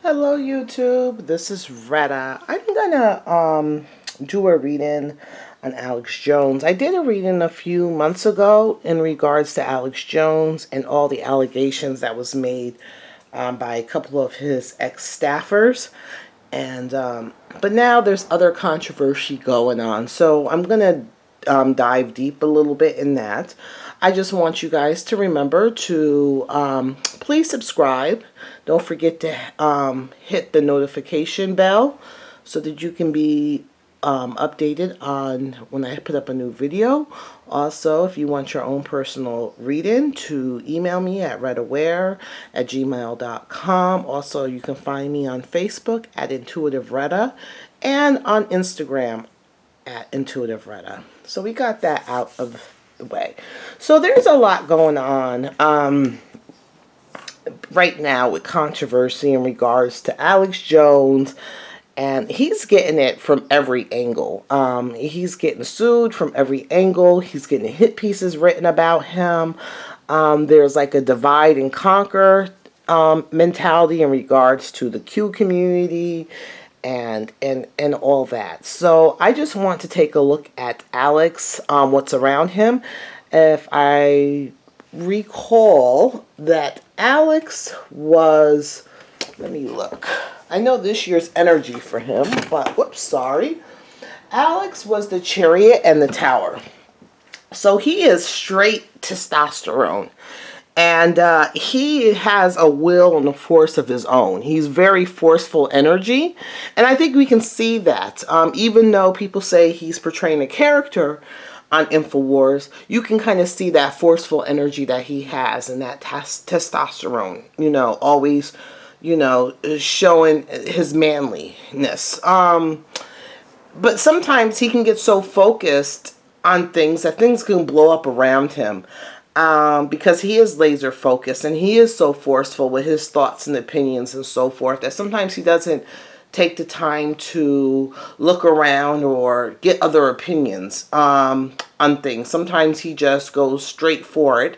Hello YouTube, this is Retta. I'm gonna do a reading on Alex Jones. I did a reading a few months ago in regards to Alex Jones and all the allegations that was made by a couple of his ex-staffers. And but now there's other controversy going on, so I'm gonna dive deep a little bit in that. I just want you guys to remember to please subscribe. Don't forget to hit the notification bell so that you can be updated on when I put up a new video. Also, if you want your own personal reading, to email me at rettaware@gmail.com. Also, you can find me on Facebook at Intuitive Retta and on Instagram at Intuitive Retta. So we got that out of the way. So there's a lot going on right now with controversy in regards to Alex Jones, and he's getting it from every angle. He's getting sued from every angle. He's getting hit pieces written about him. There's like a divide and conquer mentality in regards to the Q community and all that. So I just want to take a look at Alex, what's around him. If I recall that Alex was, let me look. I know this year's energy for him, but whoops, sorry. Alex was the Chariot and the Tower. So he is straight testosterone. And he has a will and a force of his own. He's very forceful energy. And I think we can see that. Even though people say he's portraying a character on InfoWars, you can kind of see that forceful energy that he has and that testosterone, always, showing his manliness. But sometimes he can get so focused on things that things can blow up around him. Because he is laser focused and he is so forceful with his thoughts and opinions and so forth that sometimes he doesn't take the time to look around or get other opinions on things. Sometimes he just goes straight for it,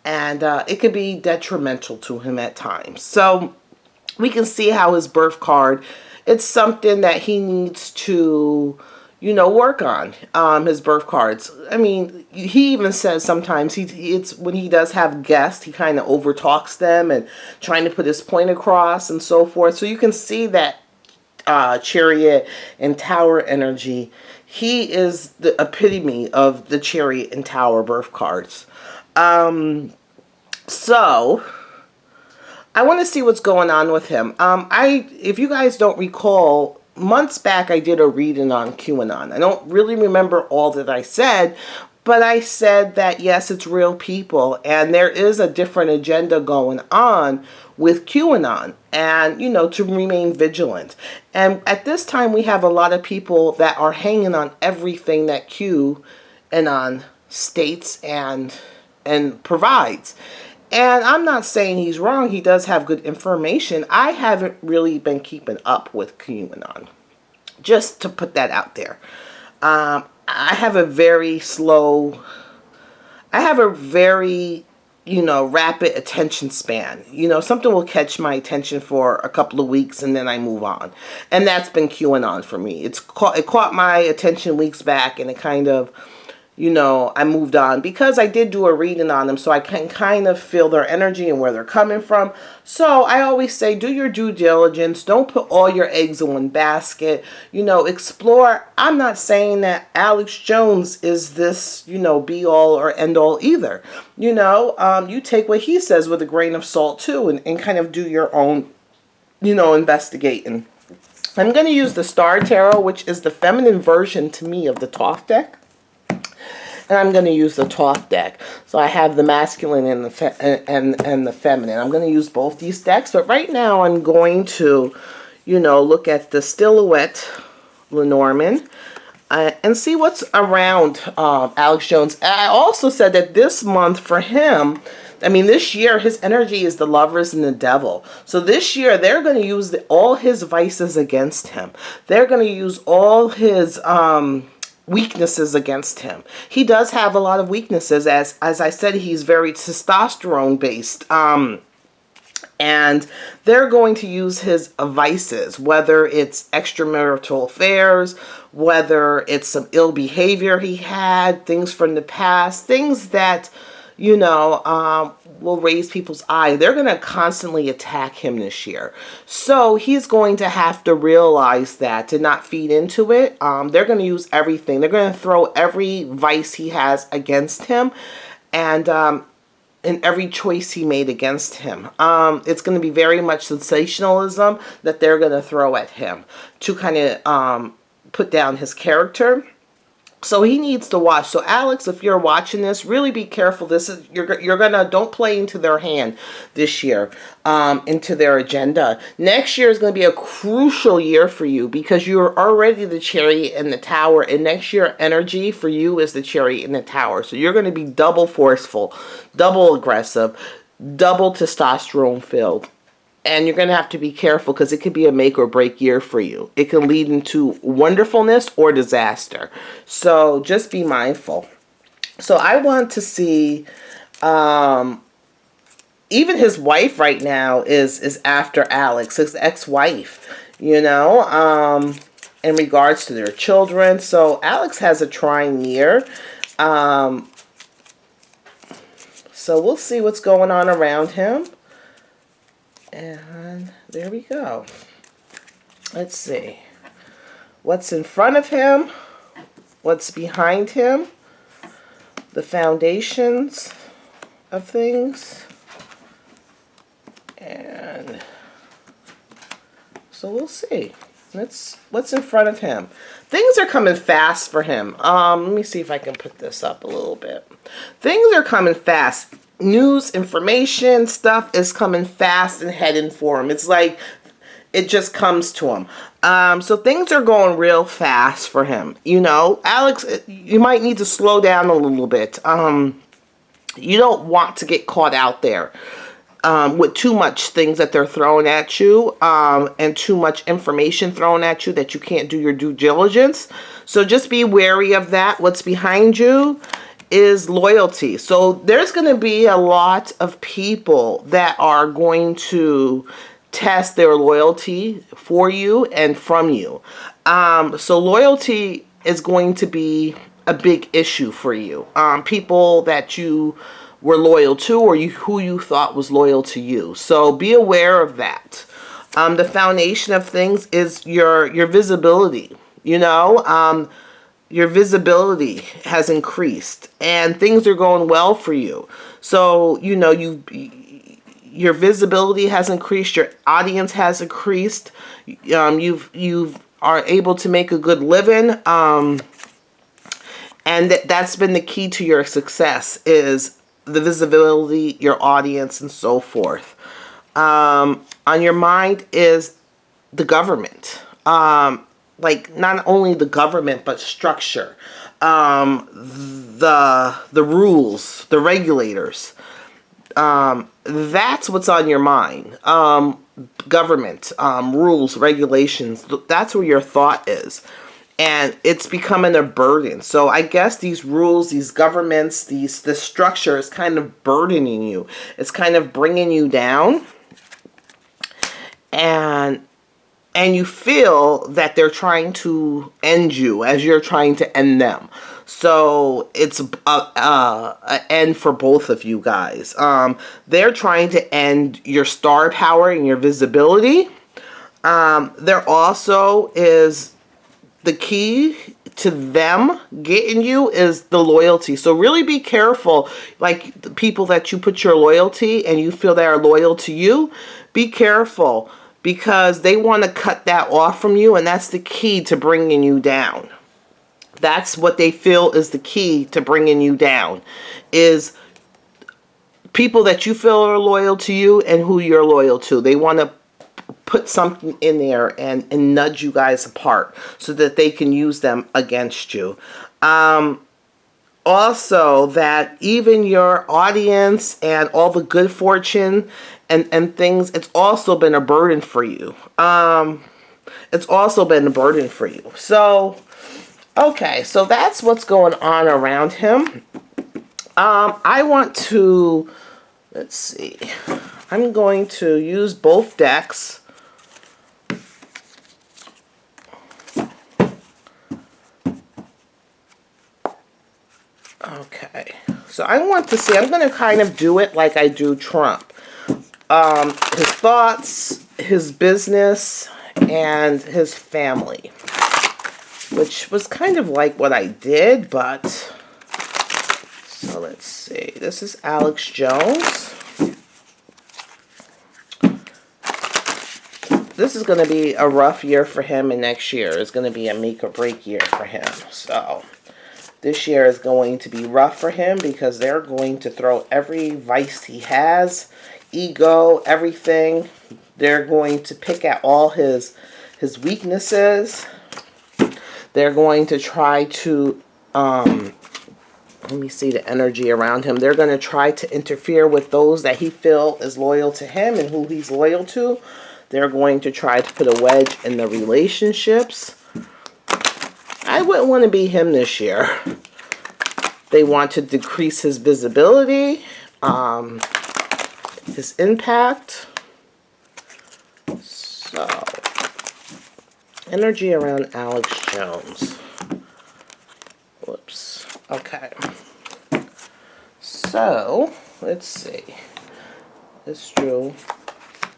and it could be detrimental to him at times. So we can see how his birth card, it's something that he needs to work on, his birth cards. I mean, he even says sometimes it's when he does have guests, he kind of overtalks them and trying to put his point across and so forth. So you can see that Chariot and Tower energy. He is the epitome of the Chariot and Tower birth cards. So I want to see what's going on with him. If you guys don't recall, months back I did a reading on QAnon. I don't really remember all that I said, but I said that yes, it's real people and there is a different agenda going on with QAnon, and to remain vigilant. And at this time we have a lot of people that are hanging on everything that QAnon states and provides. And I'm not saying he's wrong. He does have good information. I haven't really been keeping up with QAnon. Just to put that out there. I have a very rapid attention span. Something will catch my attention for a couple of weeks and then I move on. And that's been QAnon for me. It caught my attention weeks back and it kind of, I moved on because I did do a reading on them, so I can kind of feel their energy and where they're coming from. So I always say, do your due diligence. Don't put all your eggs in one basket. Explore. I'm not saying that Alex Jones is this, be all or end all either. You take what he says with a grain of salt too, and kind of do your own, investigating. I'm going to use the Star Tarot, which is the feminine version to me of the Thoth deck. And I'm going to use the Thoth deck. So I have the masculine and the feminine. I'm going to use both these decks. But right now I'm going to, look at the Silhouette Lenormand and see what's around Alex Jones. I also said that this month for him, this year, his energy is the Lovers and the Devil. So this year, they're going to use all his vices against him. They're going to use all his weaknesses against him. He does have a lot of weaknesses. As I said, he's very testosterone based. And they're going to use his vices, whether it's extramarital affairs, whether it's some ill behavior he had, things from the past, things that, you know, will raise people's eye. They're going to constantly attack him this year. So he's going to have to realize that, to not feed into it. They're going to use everything. They're going to throw every vice he has against him. And in every choice he made against him. It's going to be very much sensationalism that they're going to throw at him to kind of put down his character. So he needs to watch. So Alex, if you're watching this, really be careful. This is you're gonna, don't play into their hand this year, into their agenda. Next year is gonna be a crucial year for you because you're already the chariot in the tower, and next year energy for you is the chariot in the tower. So you're gonna be double forceful, double aggressive, double testosterone filled. And you're going to have to be careful because it could be a make or break year for you. It can lead into wonderfulness or disaster. So just be mindful. So I want to see, even his wife right now is after Alex, his ex-wife, you know, in regards to their children. So Alex has a trying year. So we'll see what's going on around him. And there we go. Let's see. What's in front of him? What's behind him? The foundations of things. And so we'll see. What's in front of him? Things are coming fast for him. Let me see if I can put this up a little bit. Things are coming fast. News, information, stuff is coming fast and heading for him. It's like it just comes to him. So things are going real fast for him. You know, Alex, you might need to slow down a little bit. You don't want to get caught out there with too much things that they're throwing at you, and too much information thrown at you that you can't do your due diligence. So just be wary of that. What's behind you is loyalty. So there's going to be a lot of people that are going to test their loyalty for you and from you. So loyalty is going to be a big issue for you. People that you were loyal to, or who you thought was loyal to you. So be aware of that. The foundation of things is your visibility. You know, your visibility has increased and things are going well for you. So, you know, your visibility has increased, your audience has increased, you are able to make a good living, and that's been the key to your success, is the visibility, your audience, and so forth. On your mind is the government. Like not only the government, but structure, the rules, the regulators. That's what's on your mind. Government, rules, regulations. That's where your thought is. And it's becoming a burden. So I guess these rules, these governments, this structure is kind of burdening you. It's kind of bringing you down. And you feel that they're trying to end you as you're trying to end them. So it's an end for both of you guys. They're trying to end your star power and your visibility. There also is the key to them getting you is the loyalty. So really be careful, like the people that you put your loyalty and you feel they are loyal to you. Be careful, because they want to cut that off from you, and that's the key to bringing you down. That's what they feel is the key to bringing you down, is people that you feel are loyal to you and who you're loyal to. They want to put something in there and nudge you guys apart so that they can use them against you. Also, that even your audience and all the good fortune and things, it's also been a burden for you. It's also been a burden for you. So, okay, so that's what's going on around him. I want to, let's see. I'm going to use both decks. Okay, so I want to see, I'm going to kind of do it like I do Trump. His thoughts, his business, and his family. Which was kind of like what I did, but... So let's see. This is Alex Jones. This is going to be a rough year for him, and next year is going to be a make or break year for him. So this year is going to be rough for him because they're going to throw every vice he has, ego, everything. They're going to pick at all his weaknesses. They're going to try to, let me see the energy around him. They're going to try to interfere with those that he feels is loyal to him and who he's loyal to. They're going to try to put a wedge in the relationships. I wouldn't want to be him this year. They want to decrease his visibility, his impact. So, energy around Alex Jones. Whoops. Okay. So, let's see. Let's do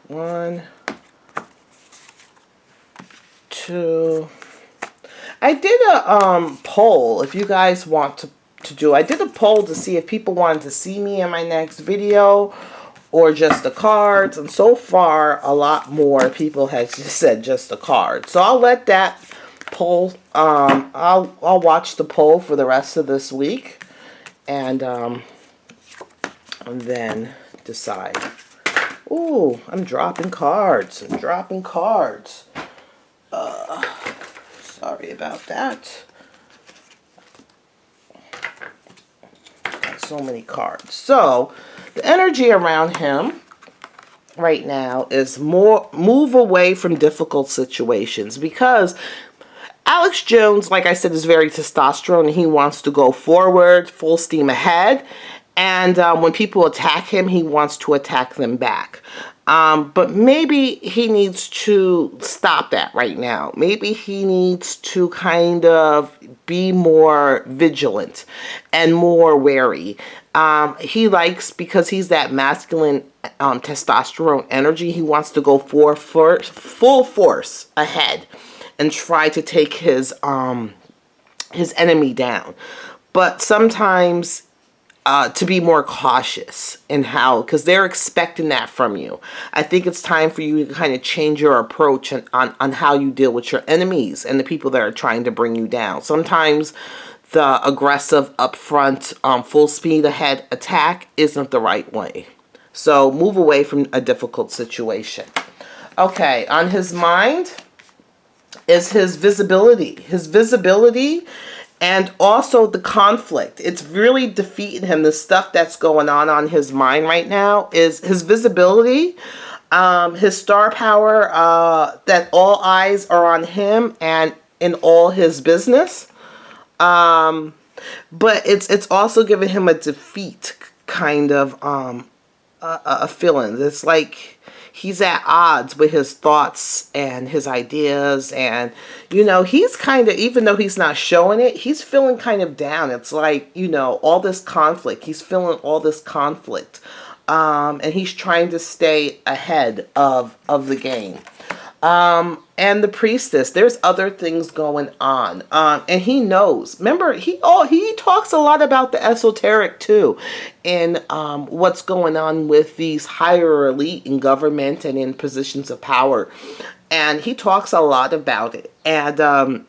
1, 2. I did a poll. If you guys want to do, I did a poll to see if people wanted to see me in my next video or just the cards, and so far a lot more people have just said just the cards. So I'll let that poll, I'll watch the poll for the rest of this week, and then decide. Ooh, I'm dropping cards. I'm dropping cards. Sorry about that. Got so many cards. So the energy around him right now is move away from difficult situations, because Alex Jones, like I said, is very testosterone and he wants to go forward, full steam ahead. And when people attack him, he wants to attack them back. But maybe he needs to stop that right now. Maybe he needs to kind of be more vigilant and more wary. He likes, because he's that masculine testosterone energy, he wants to go full force ahead and try to take his enemy down. But sometimes to be more cautious in how, because they're expecting that from you. I think it's time for you to kind of change your approach on how you deal with your enemies and the people that are trying to bring you down. Sometimes the aggressive, upfront, full speed ahead attack isn't the right way. So move away from a difficult situation. Okay, on his mind is his visibility. His visibility and also the conflict. It's really defeating him. The stuff that's going on his mind right now is his visibility, his star power, that all eyes are on him and in all his business. But it's also giving him a defeat kind of a feeling. It's like he's at odds with his thoughts and his ideas, and you know, he's kind of, even though he's not showing it, he's feeling kind of down. It's like, you know, all this conflict, he's feeling all this conflict, and he's trying to stay ahead of the game. And the priestess, there's other things going on, and he knows. Remember, he talks a lot about the esoteric too, and what's going on with these higher elite in government and in positions of power, and he talks a lot about it. And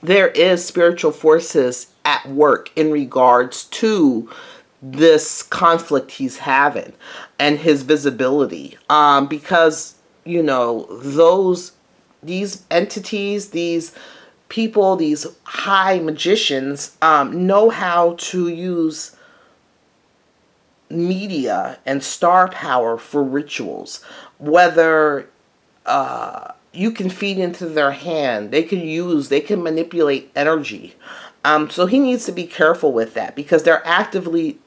there is spiritual forces at work in regards to this conflict he's having and his visibility, because you know, these entities, these people, these high magicians know how to use media and star power for rituals. Whether you can feed into their hand, they can manipulate energy. So he needs to be careful with that, because they're actively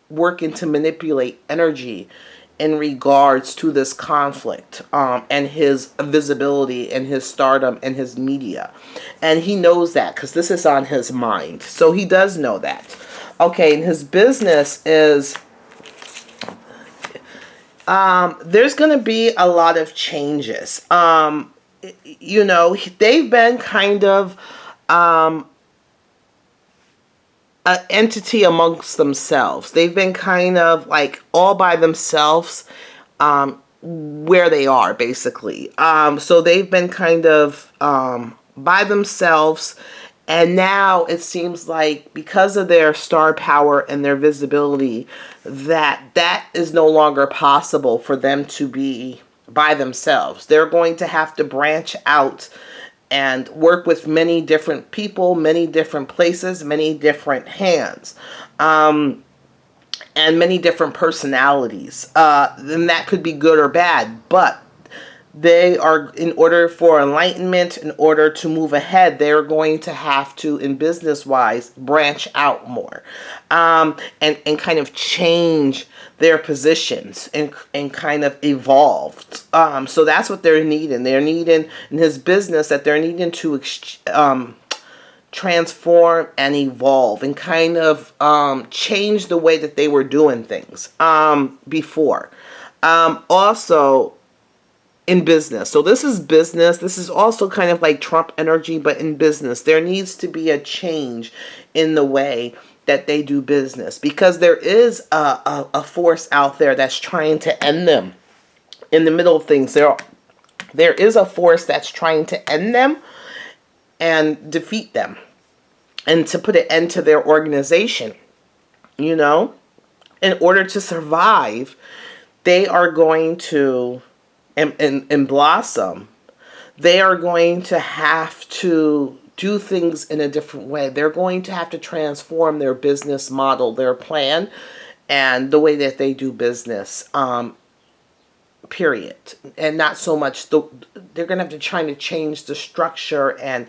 working to manipulate energy in regards to this conflict, and his visibility and his stardom and his media. And he knows that because this is on his mind. So he does know that. Okay, and his business is, there's going to be a lot of changes. They've been kind of an entity amongst themselves. They've been kind of like all by themselves, where they are, basically. So they've been kind of by themselves, and now it seems like because of their star power and their visibility, that is no longer possible for them to be by themselves. They're going to have to branch out and work with many different people, many different places, many different hands, and many different personalities. And that could be good or bad, but they are, in order for enlightenment, in order to move ahead, they're going to have to, in business-wise, branch out more, and kind of change their positions and kind of evolved. So that's what they're needing. They're needing, in his business, that they're needing to transform and evolve and kind of change the way that they were doing things before. Also, in business. So this is business. This is also kind of like Trump energy, but in business. There needs to be a change in the way that they do business, because there is a force out there that's trying to end them in the middle of things. There is a force that's trying to end them and defeat them and to put an end to their organization. In order to survive, they are going to and blossom. They are going to have to do things in a different way. They're going to have to transform their business model, their plan, and the way that they do business, period. And not so much, they're going to have to try to change the structure and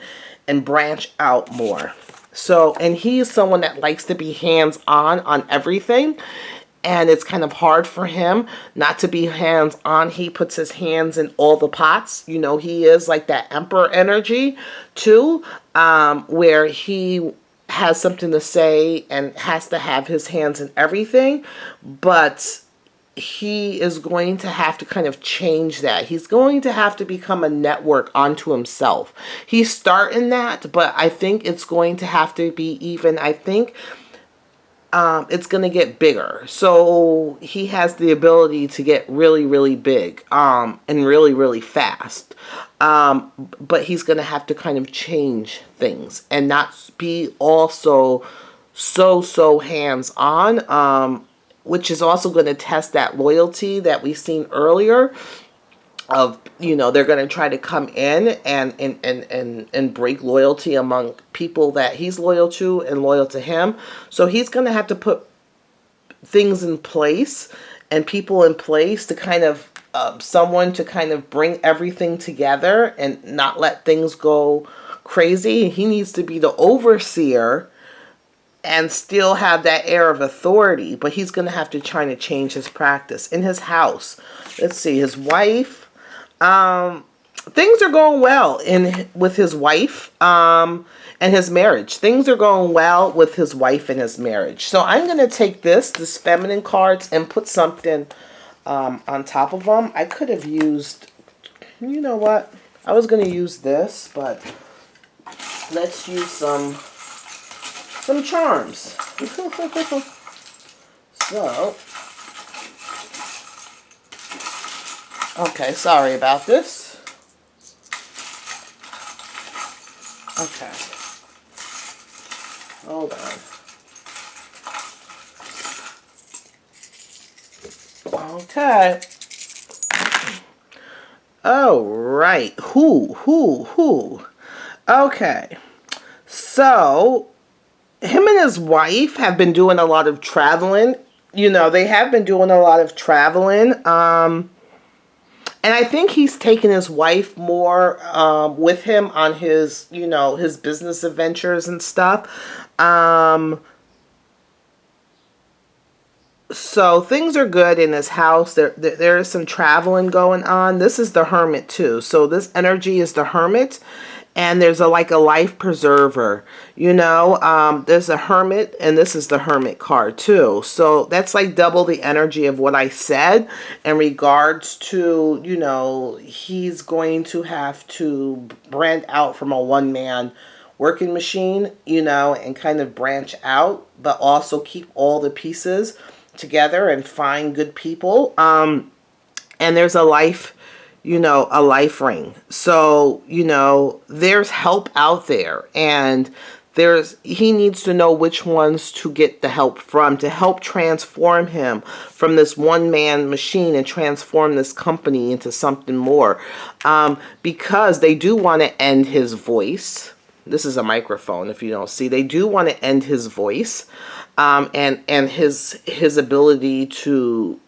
branch out more. So, and he is someone that likes to be hands-on on everything. And it's kind of hard for him not to be hands-on. He puts his hands in all the pots. He is like that emperor energy too, where he has something to say and has to have his hands in everything. But he is going to have to kind of change that. He's going to have to become a network unto himself. He's starting that, but I think it's going to have to be even, it's going to get bigger. So he has the ability to get really, really big, and really, really fast. But he's going to have to kind of change things and not be also so hands-on, which is also going to test that loyalty that we've seen earlier of, they're going to try to come in and break loyalty among people that he's loyal to and loyal to him. So he's going to have to put things in place and people in place to kind of, someone to kind of bring everything together and not let things go crazy. He needs to be the overseer and still have that air of authority, but he's going to have to try to change his practice. In his house, let's see, his wife, things are going well with his wife, and his marriage. Things are going well with his wife and his marriage. So I'm going to take this feminine cards, and put something on top of them. I could have used, you know what? I was going to use this, but let's use some charms. So, okay, sorry about this. Okay. Hold on. Okay. Oh, right. Who? Okay. So, him and his wife have been doing a lot of traveling. They have been doing a lot of traveling. And I think he's taken his wife more with him on his, his business adventures and stuff. So things are good in his house. There is some traveling going on. This is the Hermit too. So this energy is the Hermit, and there's a like a life preserver. You know, there's a Hermit, and this is the Hermit card too. So that's like double the energy of what I said in regards to, you know, he's going to have to brand out from a one-man working machine, you know, and kind of branch out, but also keep all the pieces together and find good people. And there's a life, you know, a life ring. So, you know, there's help out there, and he needs to know which ones to get the help from to help transform him from this one man machine and transform this company into something more. Because they do want to end his voice. This is a microphone if you don't see. They do want to end his voice. And his ability to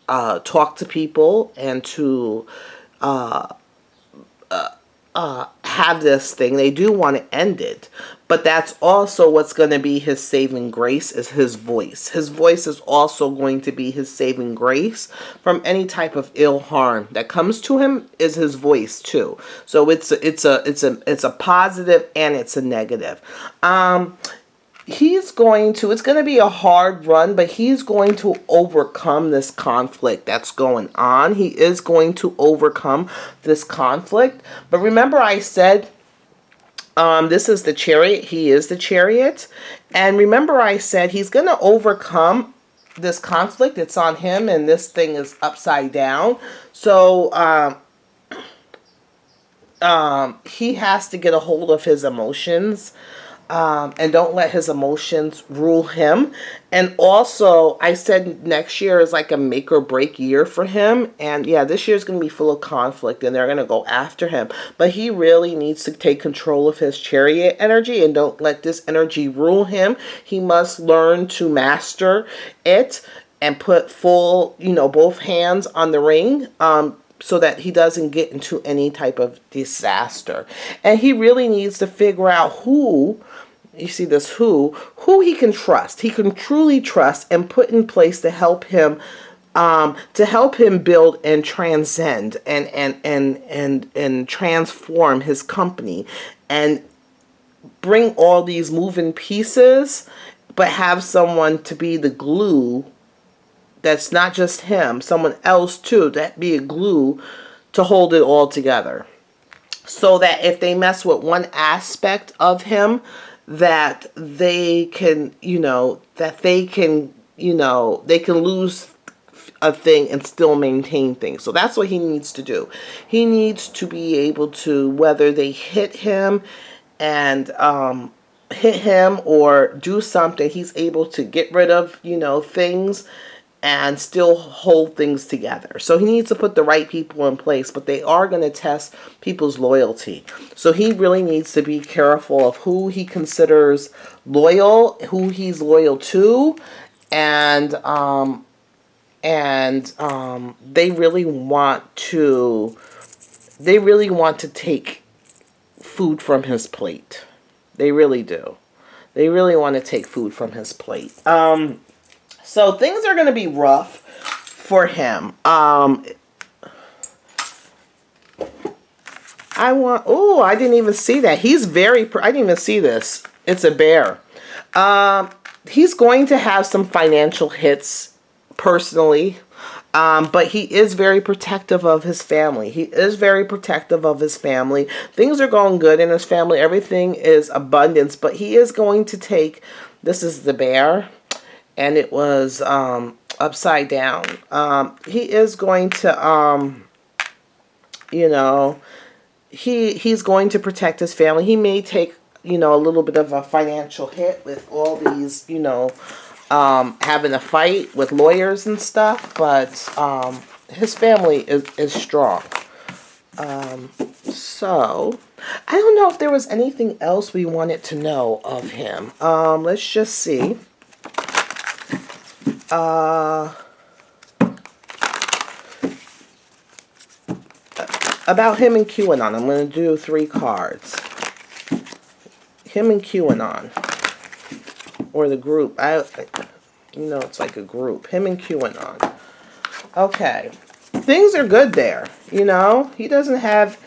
talk to people and to have this thing. They do want to end it, but that's also what's going to be his saving grace is his voice. His voice is also going to be his saving grace from any type of ill harm that comes to him. Is his voice too. So it's a positive and it's a negative. It's going to be a hard run, but he's going to overcome this conflict that's going on. He is going to overcome this conflict. But remember I said, this is the Chariot. He is the Chariot. And remember I said he's going to overcome this conflict. It's on him, and this thing is upside down. So, he has to get a hold of his emotions. And don't let his emotions rule him. And also, I said next year is like a make or break year for him. And yeah, this year is going to be full of conflict, and they're going to go after him. But he really needs to take control of his Chariot energy and don't let this energy rule him. He must learn to master it and put full, you know, both hands on the ring. So that he doesn't get into any type of disaster. And he really needs to figure out who, you see this who he can trust. He can truly trust and put in place to help him build and transcend and transform his company and bring all these moving pieces, but have someone to be the glue. That's not just him, someone else too, that be a glue to hold it all together. So that if they mess with one aspect of him, that they can, you know, they can lose a thing and still maintain things. So that's what he needs to do. He needs to be able to, whether they hit him or do something, he's able to get rid of, you know, things and still hold things together. So he needs to put the right people in place, but they are going to test people's loyalty. So he really needs to be careful of who he considers loyal, who he's loyal to, and they really want to take food from his plate. They really do. They really want to take food from his plate. So things are going to be rough for him. I didn't even see that. I didn't even see this. It's a bear. He's going to have some financial hits personally. But he is very protective of his family. Things are going good in his family. Everything is abundance. But he is going to take, this is the bear, and it was upside down. He is going to, he's going to protect his family. He may take, a little bit of a financial hit with all these, having a fight with lawyers and stuff, but his family is strong. So, I don't know if there was anything else we wanted to know of him. Let's just see. About him and QAnon, I'm going to do 3 cards. Him and QAnon, or the group. you know, it's like a group. Him and QAnon. Okay. Things are good there. You know, he doesn't have,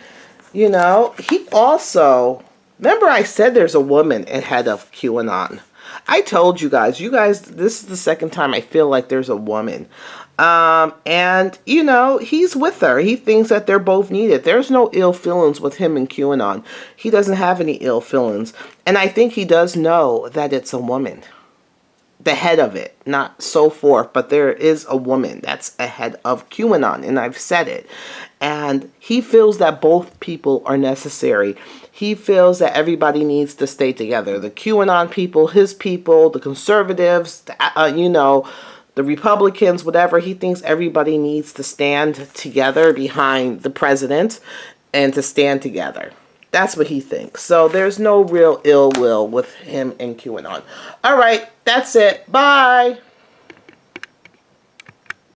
you know, he also, remember I said there's a woman ahead of QAnon. I told you guys, this is the second time I feel like there's a woman. And, you know, he's with her. He thinks that they're both needed. There's no ill feelings with him and QAnon. He doesn't have any ill feelings. And I think he does know that it's a woman. The head of it, not so forth, but there is a woman that's ahead of QAnon, and I've said it. And he feels that both people are necessary. He feels that everybody needs to stay together. The QAnon people, his people, the conservatives, you know, the Republicans, whatever. He thinks everybody needs to stand together behind the president and to stand together. That's what he thinks. So there's no real ill will with him and QAnon. All right, that's it. Bye.